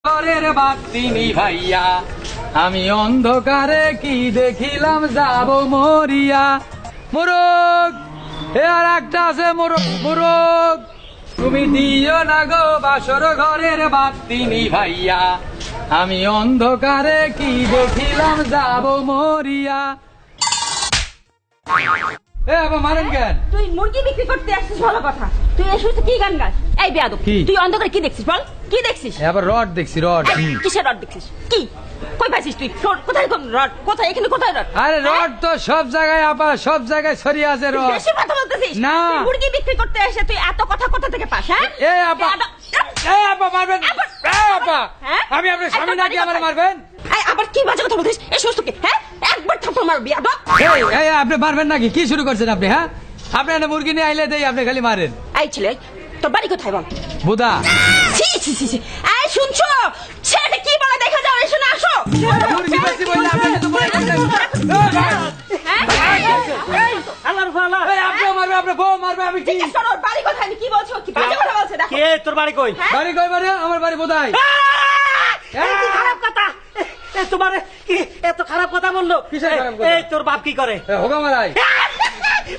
ঘরের বাতি নিভাইয়া আমি অন্ধকারে কি দেখিলাম যাব মরিয়া। মোরগ এ আর একটা আছে মোরগ তুমি দিও না গো বাসর ঘরের বাতি নিভাইয়া আমি অন্ধকারে কি দেখিলাম যাব মরিয়া। এ আবার মারেন কেন? তুই মুরগি বিক্রি করতে আসছিস ভালো কথা, তুই এসে কি গান গাস? এই বেয়াদব, কি? তুই অন্ধকারে কি দেখছিস বল? কি দেখছিস? আবার রড দেখছি রড। এই, কিসের রড দেখছিস? কি কই পাইছিস তুই? কোথায় কোন রড? কোথায় এখানে কোথায় রড? আরে রড তো সব জায়গায় আপা, সব জায়গায় ছড়িয়ে আছে রড। বেশি কথা বলতেছিস না। তুই মুরগি বিক্রি করতে এসে তুই এত কথা কোথা থেকে পাস? হ্যাঁ এ আপা, এ আপা মারবেন? এ আপা, হ্যাঁ? আমি আপনার স্বামী নাকি আমার মারবেন? এই আবার কি বাজে কথা বলছিস? এই সুস্থকে হ্যাঁ একবার থাপ্পড় মার বেয়াদব। এই আপনি মারবেন নাকি? কি শুরু করছেন আপনি? হ্যাঁ, আপনি একটা মুরগি নিয়ে আইলে দেই, আপনি খালি মারেন। এই ছেলে তোর বাড়ি কোথায় বল? বুদা। ছি ছি ছি ছি। এই শুনছো ছেলেটা কি বলে দেখা যাও, এসে না আসো। মুরগি বেশি বললে আপনি কিন্তু বলে দেন। হ্যাঁ আল্লাহর ফালা এই আপনিও মারবে, আপনার বউ মারবে, আমি কি? জিজ্ঞেস করো ওর বাড়ি কোথায়? আমি কি বলছো? কি বাজে কথা বলছে দেখো। কে তোর বাড়ি কই? বাড়ি কই মানে? আমার বাড়ি বোধাই। এই কি খারাপ কথা! তোমার কি এত খারাপ কথা বললো? কিসের খারাপ কথা? এই তোর বাপ কি করে? হোগা মারাই।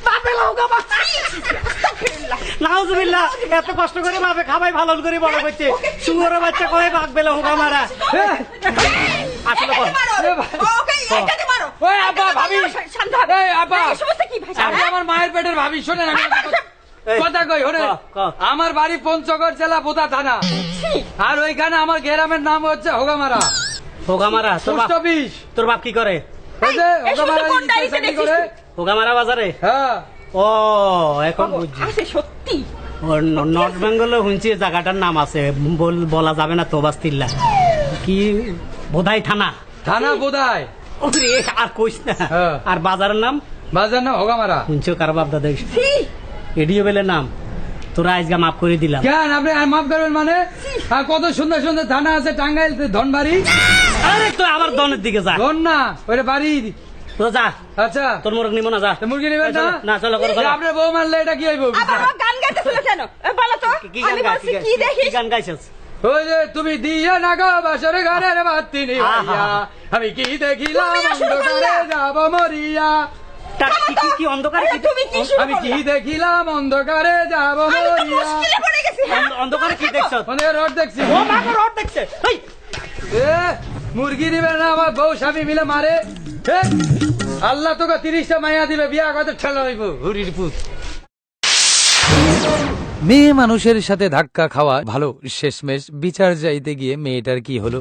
বাপে লাউগা বাপ। নাউজুবিল্লাহ, এত কষ্ট করে বাপে খাবাই ভালো করে বড় করছে, শুয়োরের বাচ্চা কয়ে বাঘ বেলা হুগা মারা। আসলে বল। ওকে এটাতে মারো। ওই আপা, ভাবি। শান্ত হবে। এই আপা। এই সমস্ত কি ভাষা? আপনি আমার মায়ের পেটের ভাবি, শোনেন আমি কথা কই শোনেন। আমার বাড়ি পঞ্চগড় জেলা বোদা থানা, আর ওইখানে আমার গ্রামের নাম হচ্ছে হোগামারা হুগা মারা। Post office. তোর বাপ কি করে? ওই যে এই সমস্ত হোগামারা কোন ডায়েরিতে চাকরি দেখছিস করে। হুগা মারা বাজারে? হ্যাঁ। ও এখন বুঝছি। আছে সত্যি। নর্থ বেঙ্গলে শুনছি জায়গাটার নাম আছে, বলা যাবে না তো বাস্তিল্লা। কি বোধাই থানা? থানা বোধাই। ওরে আর কইস না। হ্যাঁ। আর বাজারের নাম বাজার নাম হোগামারা। শুনছো কার বাপ দাদা? ছি এডিও বেলের নাম। তোরা আজকে মাফ করে দিলাম। কেন আপনি আর মাফ করবেন মানে? আর কত সুন্দর সুন্দর থানা আছে, টাঙ্গাইল, ধনবাড়ি। আরে তো আমার দনের দিকে যা। ধন না, ওইটা বাড়ি। তো যা, আচ্ছা, তোর মোরগ নিব না, যা। তো মুরগি নেবেন না? না চলো করো, চলো। আপনার বউ মারলে এটা কি হইব? আবার ও গান গাইতেছিল কেন? বলো তো। কি গান আমি গাই? বলছি কি দেখিস? কি গান গাইছিস? ওই যে তুমি দিয়ে না গো বাসর ঘরের বাতি নিভাইয়া আমি কি দেখিলাম তুমি শুরু অন্ধকারে করলা। যাব মরিয়া। কি অন্ধকারে আরে তুমি কি শুরু আমি কি করলা? দেখিলাম অন্ধকারে যাব আমি তো মরিয়া। মুশকিলে পড়ে গেছি। হ্যাঁ? অন্ধকারে কি দেখছ? মানে রড দেখছি। ও মা গো, রড দেখছে। এই এ, মুরগি দিবে না, আমার বউ স্বামী মিলে মারে। এ, আল্লাহ তোকে 30টা মাইয়া দিবে, বিয়া কত ঠেলা হইব হুরির পুত। মেয়ে মানুষের সাথে ধাক্কা খাওয়া ভালো, শেষমেশ বিচার চাইতে গিয়ে মেয়েটার কি হলো?